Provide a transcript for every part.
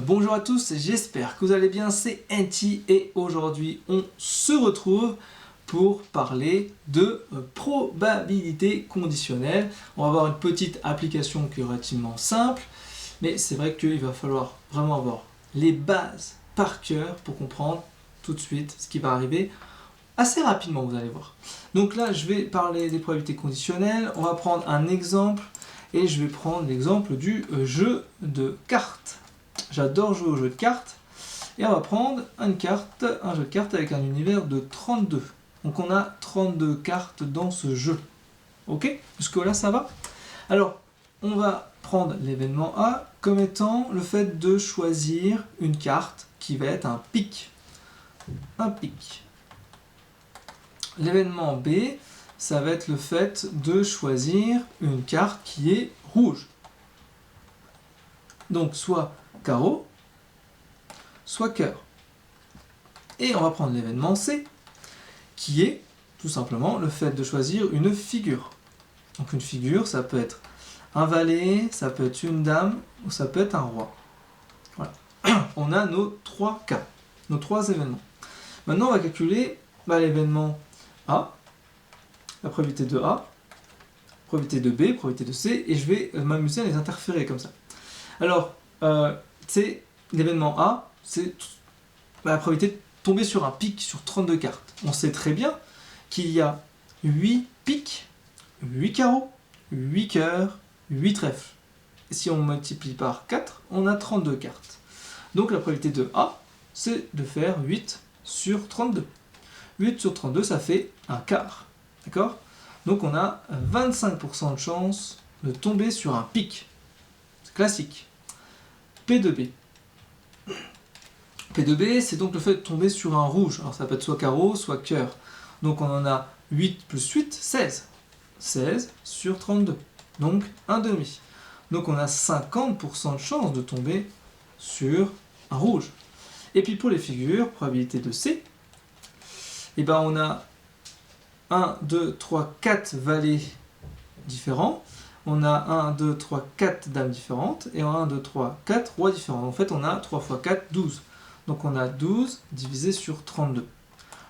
Bonjour à tous, j'espère que vous allez bien, c'est NT et aujourd'hui on se retrouve pour parler de probabilité conditionnelle. On va avoir une petite application qui est relativement simple, mais c'est vrai qu'il va falloir vraiment avoir les bases par cœur pour comprendre tout de suite ce qui va arriver assez rapidement, vous allez voir. Donc là, je vais parler des probabilités conditionnelles, on va prendre un exemple et je vais prendre l'exemple du jeu de cartes. J'adore jouer au jeu de cartes. Et on va prendre un jeu de cartes avec un univers de 32. Donc on a 32 cartes dans ce jeu. Ok? Jusque-là, ça va? Alors, on va prendre l'événement A comme étant le fait de choisir une carte qui va être un pic. Un pic. L'événement B, ça va être le fait de choisir une carte qui est rouge. Donc, soit carreau, soit cœur. Et on va prendre l'événement C, qui est tout simplement le fait de choisir une figure. Donc une figure, ça peut être un valet, ça peut être une dame, ou ça peut être un roi. Voilà. On a nos trois cas, nos trois événements. Maintenant, on va calculer l'événement A, la probabilité de A, la probabilité de B, la probabilité de C, et je vais m'amuser à les interférer comme ça. Alors, c'est l'événement A, c'est la probabilité de tomber sur un pic sur 32 cartes. On sait très bien qu'il y a 8 pics, 8 carreaux, 8 cœurs, 8 trèfles. Et si on multiplie par 4, on a 32 cartes. Donc la probabilité de A, c'est de faire 8 sur 32. 8 sur 32, ça fait un quart. D'accord? Donc on a 25% de chance de tomber sur un pic. C'est classique. P de B. P de B, c'est donc le fait de tomber sur un rouge. Alors ça peut être soit carreau, soit cœur. Donc on en a 8 plus 8, 16. 16 sur 32. Donc un demi. Donc on a 50% de chance de tomber sur un rouge. Et puis pour les figures, probabilité de C, et on a 1, 2, 3, 4 valets différents. On a 1, 2, 3, 4 dames différentes. Et 1, 2, 3, 4 rois différents. En fait, on a 3 fois 4, 12. Donc on a 12 divisé sur 32.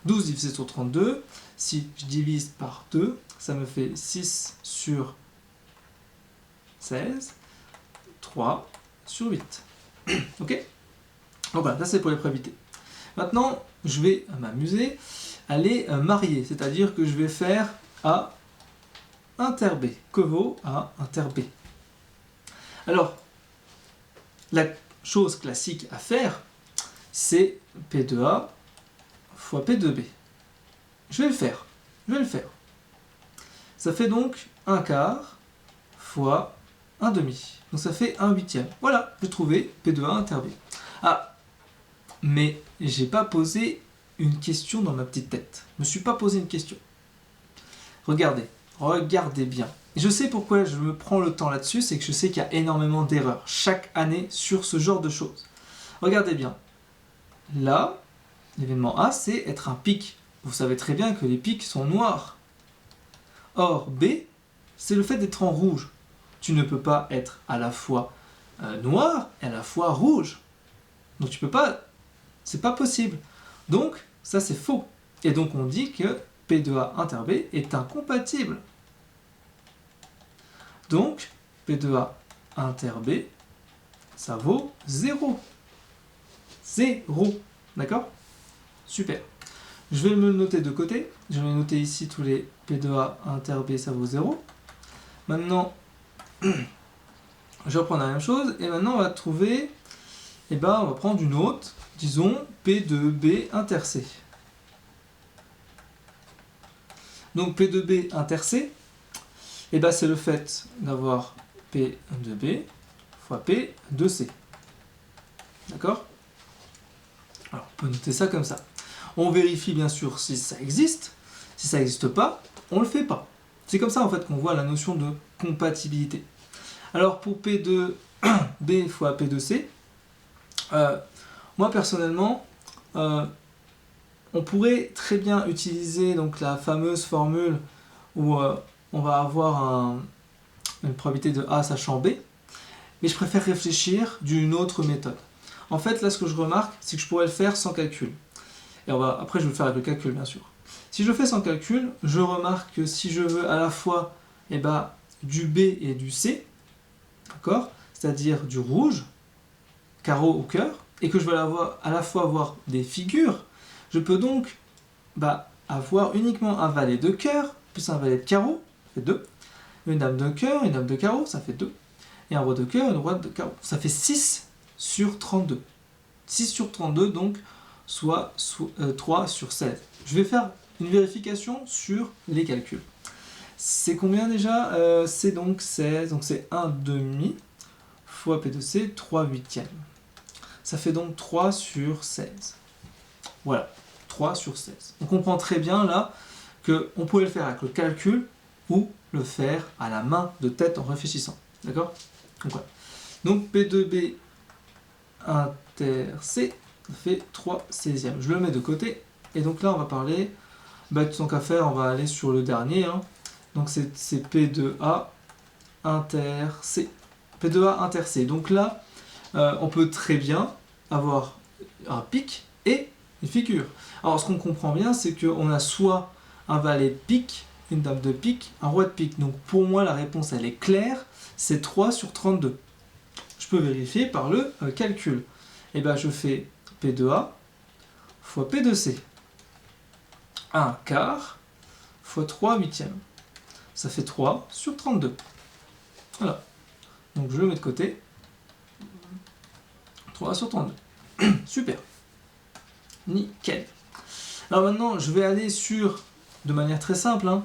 12 divisé sur 32, si je divise par 2, ça me fait 6 sur 16, 3 sur 8. Ok? Donc voilà, ça c'est pour les probabilités. Maintenant, je vais m'amuser à les marier, c'est-à-dire que je vais faire A inter B. Que vaut A inter B? Alors, la chose classique à faire, c'est P de A fois P de B. Je vais le faire. Ça fait donc un quart fois un demi. Donc ça fait un huitième. Voilà, j'ai trouvé P de A inter B. Ah, mais j'ai pas posé une question dans ma petite tête. Je me suis pas posé une question. Regardez bien. Je sais pourquoi je me prends le temps là-dessus, c'est que je sais qu'il y a énormément d'erreurs chaque année sur ce genre de choses. Regardez bien. Là, l'événement A, c'est être un pic. Vous savez très bien que les pics sont noirs. Or, B, c'est le fait d'être en rouge. Tu ne peux pas être à la fois noir et à la fois rouge. Donc tu peux pas, c'est pas possible. Donc, ça c'est faux. Et donc on dit que P de A inter B est incompatible. Donc, P de A inter B, ça vaut 0. 0. D'accord? Super. Je vais me le noter de côté. Je vais noter ici tous les P de A inter B, ça vaut 0. Maintenant, je vais reprendre la même chose. Et maintenant, on va trouver, on va prendre une autre. Disons P de B inter C. Donc P de B inter C, c'est le fait d'avoir P de B fois P de C. D'accord? Alors on peut noter ça comme ça. On vérifie bien sûr si ça existe. Si ça n'existe pas, on ne le fait pas. C'est comme ça en fait qu'on voit la notion de compatibilité. Alors pour P de B fois P de C, moi personnellement, on pourrait très bien utiliser donc la fameuse formule où on va avoir une probabilité de A sachant B, mais je préfère réfléchir d'une autre méthode. En fait, là, ce que je remarque, c'est que je pourrais le faire sans calcul. Et après, je vais le faire avec le calcul, bien sûr. Si je le fais sans calcul, je remarque que si je veux à la fois du B et du C, d'accord, c'est-à-dire du rouge, carreau ou cœur, et que je veux à la fois avoir des figures, je peux donc avoir uniquement un valet de cœur, plus un valet de carreau, ça fait 2, une dame de cœur, une dame de carreau, ça fait 2, et un roi de cœur, une roi de carreau, ça fait 6 sur 32. 6 sur 32, donc, soit 3 sur 16. Je vais faire une vérification sur les calculs. C'est combien déjà c'est donc 16, donc c'est 1 demi fois P de C, 3 huitièmes. Ça fait donc 3 sur 16. Voilà, 3 sur 16. On comprend très bien là qu'on pouvait le faire avec le calcul ou le faire à la main de tête en réfléchissant. D'accord? Donc, voilà. Donc P de B inter C fait 3 16e. Je le mets de côté. Et donc là, on va parler, tant qu'à faire, on va aller sur le dernier. Hein. Donc c'est P de A inter C. P de A inter C. Donc là, on peut très bien avoir un pic et une figure. Alors ce qu'on comprend bien, c'est qu'on a soit un valet de pique, une dame de pique, un roi de pique. Donc pour moi, la réponse, elle est claire, c'est 3 sur 32. Je peux vérifier par le calcul. Et bien je fais P de A fois P de C. 1 quart fois 3 huitièmes. Ça fait 3 sur 32. Voilà. Donc je le mets de côté. 3 sur 32. Super. Nickel. Alors maintenant, je vais aller sur, de manière très simple, hein,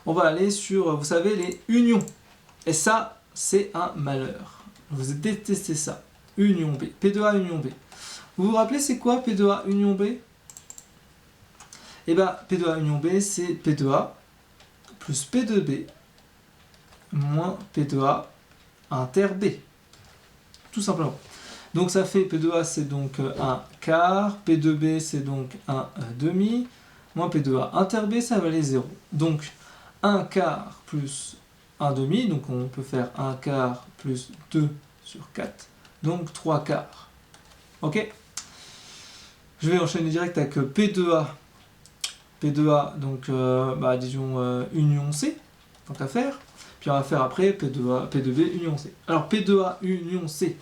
on va aller sur, vous savez, les unions. Et ça, c'est un malheur. Vous détestez ça. Union B. P de A, union B. Vous vous rappelez, c'est quoi P de A, union B? Eh bien, P de A, union B, c'est P de A plus P de B moins P de A inter B. Tout simplement. Donc ça fait P de A, c'est donc 1 quart, P de B, c'est donc 1 demi, moins P de A inter B, ça valait 0. Donc 1 quart plus 1 demi, donc on peut faire 1 quart plus 2 sur 4, donc 3 quarts. Ok? Je vais enchaîner direct avec P de A. P de A, donc disons union C, tant qu'à faire. Puis on va faire après P de B, union C. Alors P de A, union C.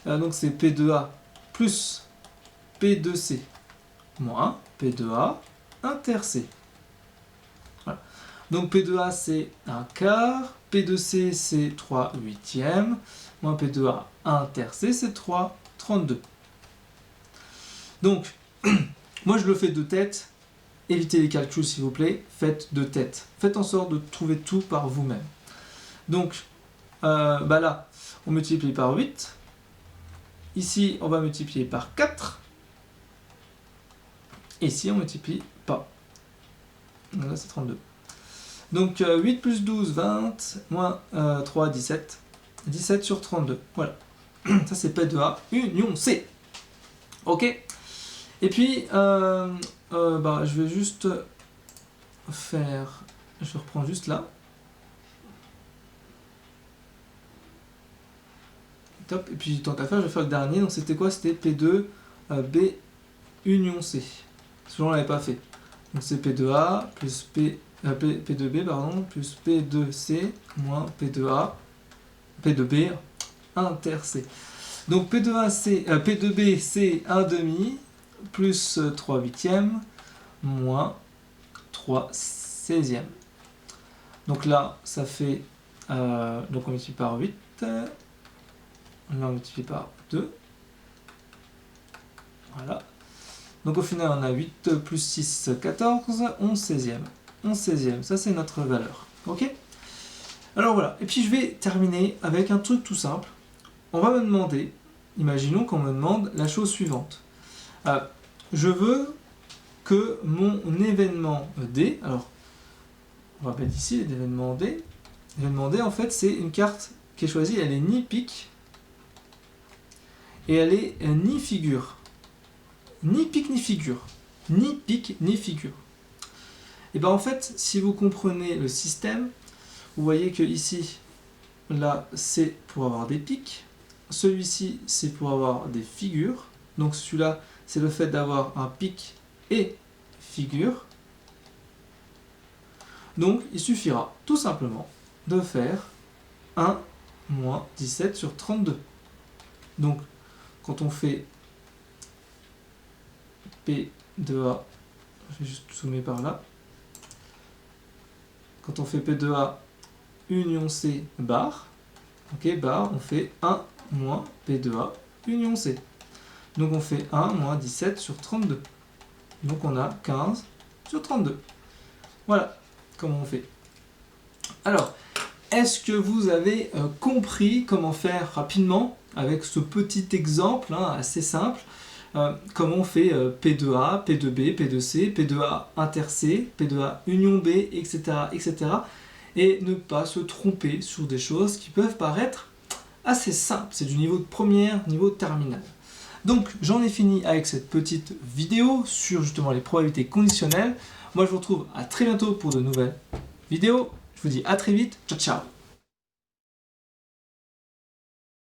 Donc c'est P de A plus P de C moins P de A inter C. Voilà. Donc P de A c'est 1 quart, P de C c'est 3 huitièmes, moins P de A inter C c'est 3 32. Donc, moi je le fais de tête, évitez les calculs s'il vous plaît, faites de tête. Faites en sorte de trouver tout par vous-même. Donc, là, on multiplie par 8. Ici, on va multiplier par 4. Ici, on multiplie pas. Donc là, c'est 32. Donc, 8 plus 12, 20, moins 3, 17. 17 sur 32. Voilà. Ça, c'est P de A, union C. Ok. Et puis, je vais juste faire... Je reprends juste là. Top. Et puis, tant qu'à faire, je vais faire le dernier. Donc, c'était quoi? C'était P2 B union C. Celui-là, on l'avait pas fait. Donc, c'est P2A plus P2B, pardon, plus P2C moins P2A, P2B inter C. Donc, P2B, c'est 1 demi plus 3 huitièmes moins 3 16e. Donc là, ça fait... donc on multiplie par 8. Là, on multiplie par 2. Voilà. Donc au final, on a 8 plus 6, 14, 11 16e. 11 16e, ça c'est notre valeur. Ok? Alors voilà. Et puis je vais terminer avec un truc tout simple. On va me demander, imaginons qu'on me demande la chose suivante. Je veux que mon événement D, alors on va mettre ici l'événement D. L'événement D, en fait, c'est une carte qui est choisie, elle est ni pique et elle est ni figure. Ni pique ni figure. Ni pique ni figure. Et bien en fait, si vous comprenez le système, vous voyez que ici, là, c'est pour avoir des piques. celui-ci, c'est pour avoir des figures. Donc celui-là, c'est le fait d'avoir un pic et figure. Donc il suffira tout simplement de faire 1 moins 17 sur 32. Donc quand on fait P de A, je vais juste zoomer par là. Quand on fait P de A union C bar, ok, bar, on fait 1 moins P de A union C. Donc on fait 1 moins 17 sur 32. Donc on a 15 sur 32. Voilà comment on fait. Alors, est-ce que vous avez compris comment faire rapidement avec ce petit exemple assez simple, comment on fait P de A, P de B, P de C, P de A inter C, P de A union B, etc., etc. Et ne pas se tromper sur des choses qui peuvent paraître assez simples. C'est du niveau de première, niveau de terminale. Donc j'en ai fini avec cette petite vidéo sur justement les probabilités conditionnelles. Moi je vous retrouve à très bientôt pour de nouvelles vidéos. Je vous dis à très vite. Ciao ciao.